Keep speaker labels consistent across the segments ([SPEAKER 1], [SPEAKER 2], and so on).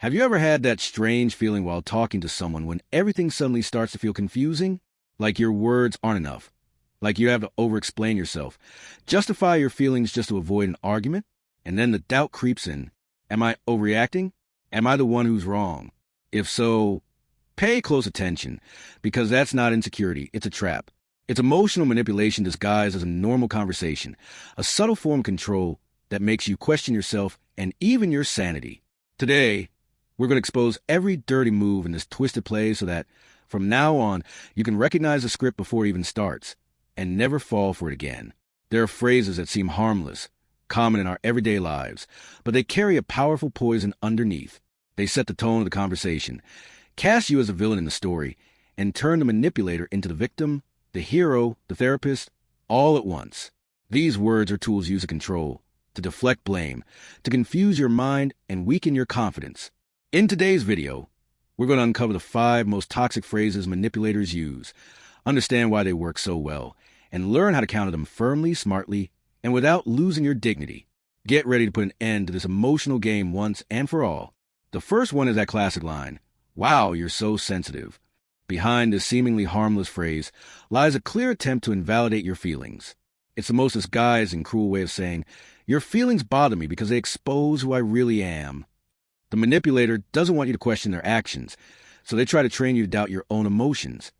[SPEAKER 1] Have you ever had that strange feeling while talking to someone when everything suddenly starts to feel confusing? Like your words aren't enough. Like you have to over-explain yourself. Justify your feelings just to avoid an argument? And then the doubt creeps in. Am I overreacting? Am I the one who's wrong? If so, pay close attention, because that's not insecurity, it's a trap. It's emotional manipulation disguised as a normal conversation, a subtle form of control that makes you question yourself and even your sanity. Today, we're going to expose every dirty move in this twisted play so that, from now on, you can recognize the script before it even starts, and never fall for it again. There are phrases that seem harmless, common in our everyday lives, but they carry a powerful poison underneath. They set the tone of the conversation, cast you as a villain in the story, and turn the manipulator into the victim, the hero, the therapist, all at once. These words are tools used to control, to deflect blame, to confuse your mind and weaken your confidence. In today's video, we're going to uncover the 5 most toxic phrases manipulators use, understand why they work so well, and learn how to counter them firmly, smartly, and without losing your dignity. Get ready to put an end to this emotional game once and for all. The first one is that classic line, "Wow, you're so sensitive." Behind this seemingly harmless phrase lies a clear attempt to invalidate your feelings. It's the most disguised and cruel way of saying, your feelings bother me because they expose who I really am. The manipulator doesn't want you to question their actions, so they try to train you to doubt your own emotions,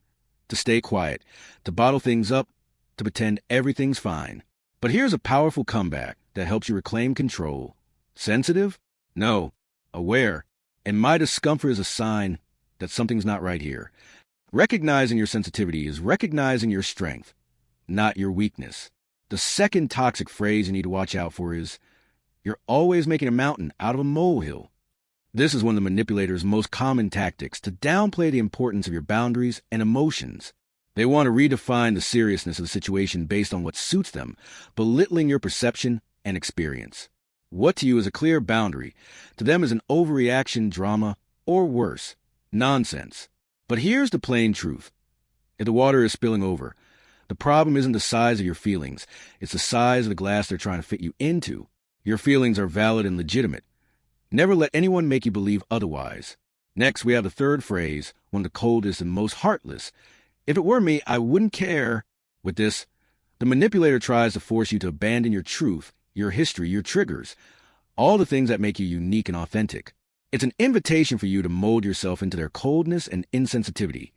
[SPEAKER 1] to stay quiet, to bottle things up, to pretend everything's fine. But here's a powerful comeback that helps you reclaim control. Sensitive? No. Aware. And my discomfort is a sign that something's not right here. Recognizing your sensitivity is recognizing your strength, not your weakness. The second toxic phrase you need to watch out for is, "You're always making a mountain out of a molehill." This is one of the manipulator's most common tactics, to downplay the importance of your boundaries and emotions. They want to redefine the seriousness of the situation based on what suits them, belittling your perception and experience. What to you is a clear boundary, to them is an overreaction, drama, or worse, nonsense. But here's the plain truth. If the water is spilling over, the problem isn't the size of your feelings, it's the size of the glass they're trying to fit you into. Your feelings are valid and legitimate. Never let anyone make you believe otherwise. Next, we have the third phrase, one of the coldest and most heartless. "If it were me, I wouldn't care." With this, the manipulator tries to force you to abandon your truth, your history, your triggers, all the things that make you unique and authentic. It's an invitation for you to mold yourself into their coldness and insensitivity,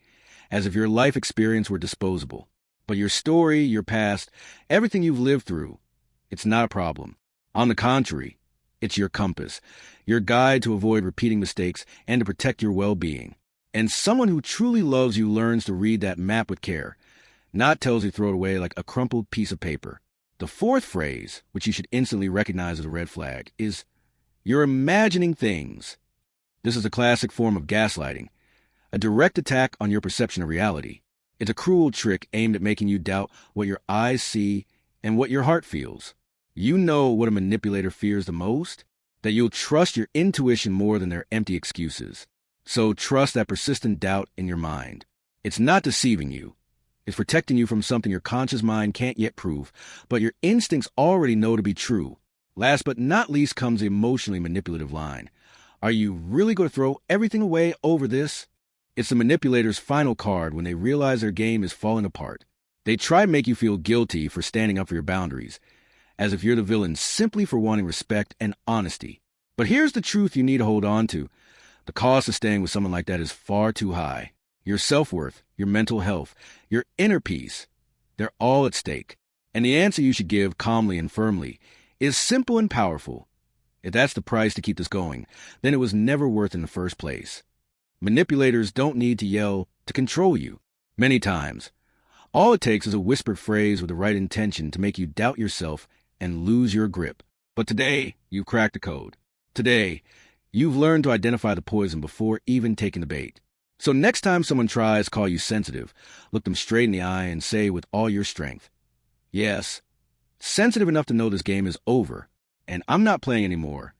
[SPEAKER 1] as if your life experience were disposable. But your story, your past, everything you've lived through, it's not a problem. On the contrary, it's your compass, your guide to avoid repeating mistakes and to protect your well-being. And someone who truly loves you learns to read that map with care, not tells you to throw it away like a crumpled piece of paper. The fourth phrase, which you should instantly recognize as a red flag, is, "You're imagining things." This is a classic form of gaslighting, a direct attack on your perception of reality. It's a cruel trick aimed at making you doubt what your eyes see and what your heart feels. You know what a manipulator fears the most? That you'll trust your intuition more than their empty excuses. So trust that persistent doubt in your mind. It's not deceiving you. It's protecting you from something your conscious mind can't yet prove, but your instincts already know to be true. Last but not least comes the emotionally manipulative line. Are you really going to throw everything away over this? It's the manipulator's final card when they realize their game is falling apart. They try to make you feel guilty for standing up for your boundaries, as if you're the villain simply for wanting respect and honesty. But here's the truth you need to hold on to. The cost of staying with someone like that is far too high. Your self-worth, your mental health, your inner peace, they're all at stake. And the answer you should give calmly and firmly is simple and powerful. If that's the price to keep this going, then it was never worth in the first place. Manipulators don't need to yell to control you. Many times, all it takes is a whispered phrase with the right intention to make you doubt yourself and lose your grip. But today, you've cracked the code. Today, you've learned to identify the poison before even taking the bait. So next time someone tries to call you sensitive, look them straight in the eye and say with all your strength, "Yes, sensitive enough to know this game is over, and I'm not playing anymore.